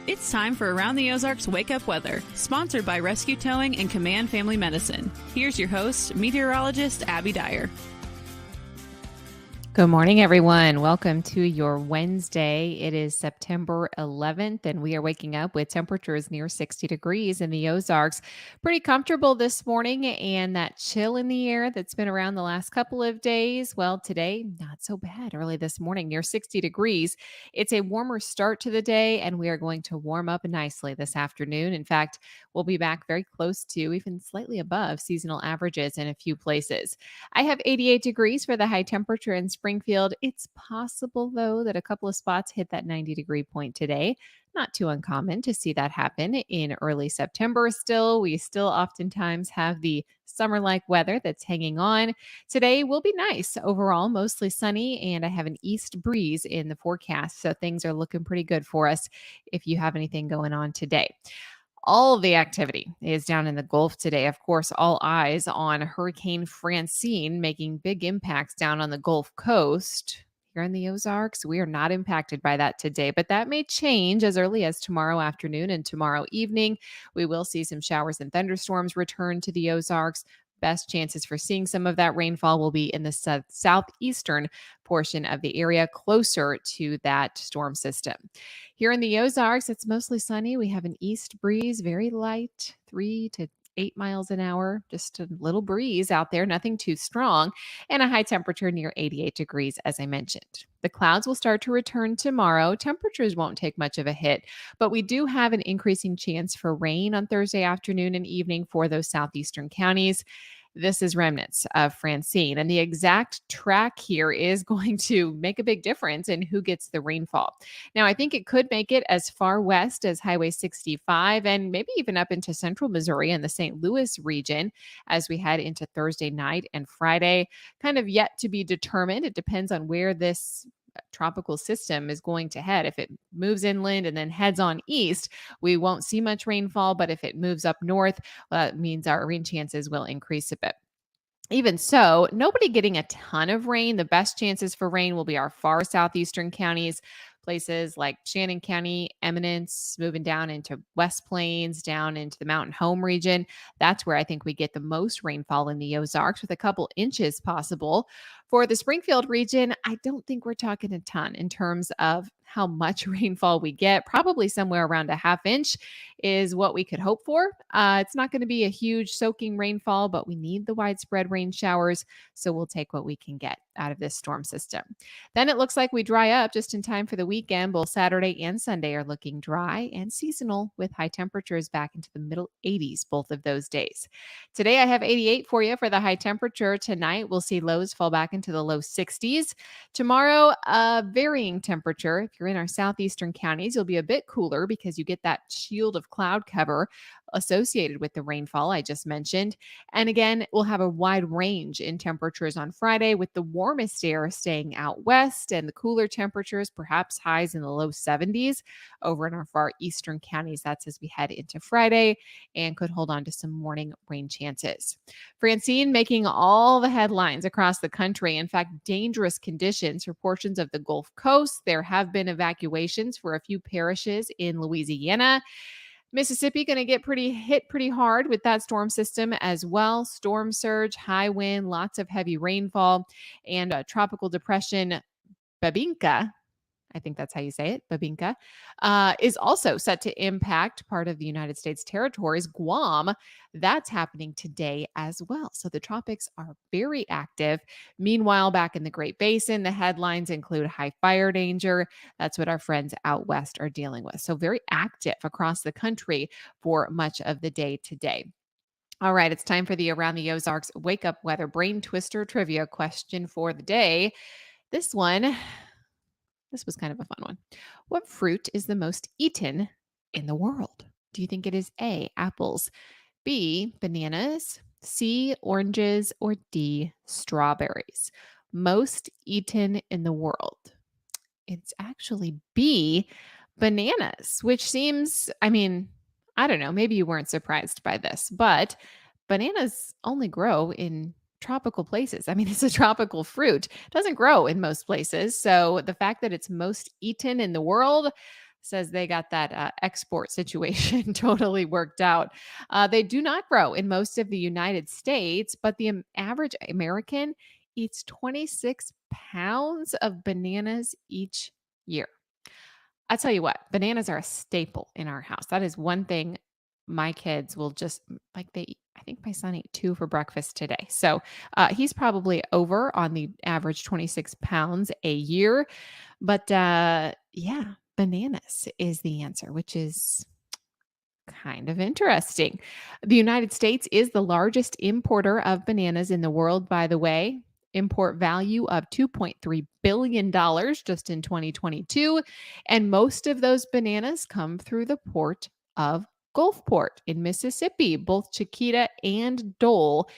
It's time for Around the Ozarks Wake Up Weather, sponsored by Rescue Towing and Command Family Medicine. Here's your host, meteorologist Abby Dyer. Good morning, everyone. Welcome to your Wednesday. It is September 11th, and we are waking up with temperatures near 60 degrees in the Ozarks. Pretty comfortable this morning, and that chill in the air that's been around the last couple of days. Well, today, not so bad. Early this morning, near 60 degrees. It's a warmer start to the day, and we are going to warm up nicely this afternoon. In fact, we'll be back very close to, even slightly above, seasonal averages in a few places. I have 88 degrees for the high temperature in Springfield. It's possible, though, that a couple of spots hit that 90-degree point today. Not too uncommon to see that happen in early September still. We still oftentimes have the summer-like weather that's hanging on. Today will be nice overall, mostly sunny, and I have an east breeze in the forecast, so things are looking pretty good for us if you have anything going on today. All of the activity is down in the Gulf today. Of course, all eyes on Hurricane Francine making big impacts down on the Gulf Coast. Here in the Ozarks, we are not impacted by that today, but that may change as early as tomorrow afternoon and tomorrow evening. We will see some showers and thunderstorms return to the Ozarks. Best chances for seeing some of that rainfall will be in the southeastern portion of the area closer to that storm system. Here in the Ozarks, it's mostly sunny. We have an east breeze, very light, 3 to 8 miles an hour, just a little breeze out there, nothing too strong, and a high temperature near 88 degrees, as I mentioned. The clouds will start to return tomorrow. Temperatures won't take much of a hit, but we do have an increasing chance for rain on Thursday afternoon and evening for those southeastern counties. This is remnants of Francine, and the exact track here is going to make a big difference in who gets the rainfall. Now, I think it could make it as far west as Highway 65 and maybe even up into central Missouri and the St. Louis region as we head into Thursday night and Friday. Kind of yet to be determined. It depends on where this tropical system is going to head. If it moves inland and then heads on east, we won't see much rainfall. But if it moves up north, well, that means our rain chances will increase a bit. Even so, nobody getting a ton of rain. The best chances for rain will be our far southeastern counties, places like Shannon County, Eminence, moving down into West Plains, down into the Mountain Home region. That's where I think we get the most rainfall in the Ozarks, with a couple inches possible. For the Springfield region, I don't think we're talking a ton in terms of how much rainfall we get. Probably somewhere around a half inch is what we could hope for. It's not going to be a huge soaking rainfall, but we need the widespread rain showers. So we'll take what we can get out of this storm system. Then it looks like we dry up just in time for the weekend. Both Saturday and Sunday are looking dry and seasonal, with high temperatures back into the middle 80s both of those days. Today I have 88 for you for the high temperature. Tonight we'll see lows fall back into the low 60s. Tomorrow, a varying temperature. If you're in our southeastern counties, you'll be a bit cooler because you get that shield of cloud cover associated with the rainfall I just mentioned. And again, we'll have a wide range in temperatures on Friday, with the warmest air staying out west and the cooler temperatures, perhaps highs in the low 70s over in our far eastern counties. That's as we head into Friday, and could hold on to some morning rain chances. Francine making all the headlines across the country. In fact, dangerous conditions for portions of the Gulf Coast. There have been evacuations for a few parishes in Louisiana. Mississippi going to get hit pretty hard with that storm system as well. Storm surge, high wind, lots of heavy rainfall, and a tropical depression, Babinka, I think that's how you say it, Babinka, is also set to impact part of the United States territories, Guam. That's happening today as well. So the tropics are very active. Meanwhile, back in the Great Basin, the headlines include high fire danger. That's what our friends out west are dealing with. So very active across the country for much of the day today. All right, it's time for the Around the Ozarks Wake Up Weather Brain Twister Trivia question for the day. This was kind of a fun one. What fruit is the most eaten in the world? Do you think it is A, apples, B, bananas, C, oranges, or D, strawberries? Most eaten in the world. It's actually B, bananas, which seems, I don't know, maybe you weren't surprised by this, but bananas only grow in tropical places. It's a tropical fruit. It doesn't grow in most places. So the fact that it's most eaten in the world says they got that export situation totally worked out. They do not grow in most of the United States, but the average American eats 26 pounds of bananas each year. I tell you what, bananas are a staple in our house. That is one thing my kids will just I think my son ate 2 for breakfast today. So he's probably over on the average 26 pounds a year. But yeah, bananas is the answer, which is kind of interesting. The United States is the largest importer of bananas in the world, by the way. Import value of $2.3 billion just in 2022. And most of those bananas come through the port of Gulfport in Mississippi. Both Chiquita and Dole,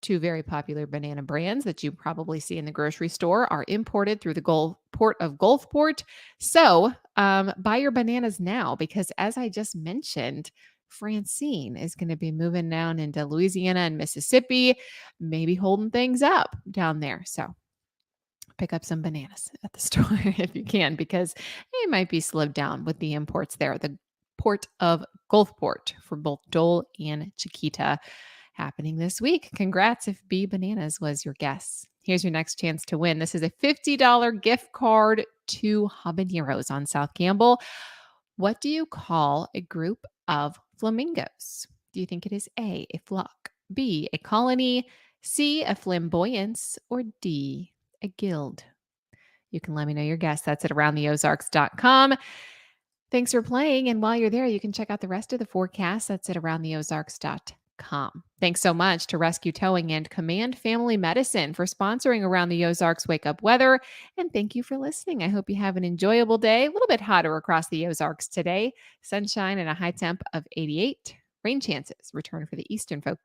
two very popular banana brands that you probably see in the grocery store, are imported through the port of Gulfport. So buy your bananas now because, as I just mentioned, Francine is going to be moving down into Louisiana and Mississippi, maybe holding things up down there. So pick up some bananas at the store if you can, because it might be slowed down with the imports there. The port of Gulfport for both Dole and Chiquita happening this week. Congrats if B Bananas was your guess. Here's your next chance to win. This is a $50 gift card to Habaneros on South Campbell. What do you call a group of flamingos? Do you think it is A, a flock, B, a colony, C, a flamboyance, or D, a guild? You can let me know your guess. That's at aroundtheozarks.com. Thanks for playing. And while you're there, you can check out the rest of the forecast. That's at aroundtheozarks.com. Thanks so much to Rescue Towing and Command Family Medicine for sponsoring Around the Ozarks Wake Up Weather. And thank you for listening. I hope you have an enjoyable day. A little bit hotter across the Ozarks today. Sunshine and a high temp of 88. Rain chances return for the eastern folks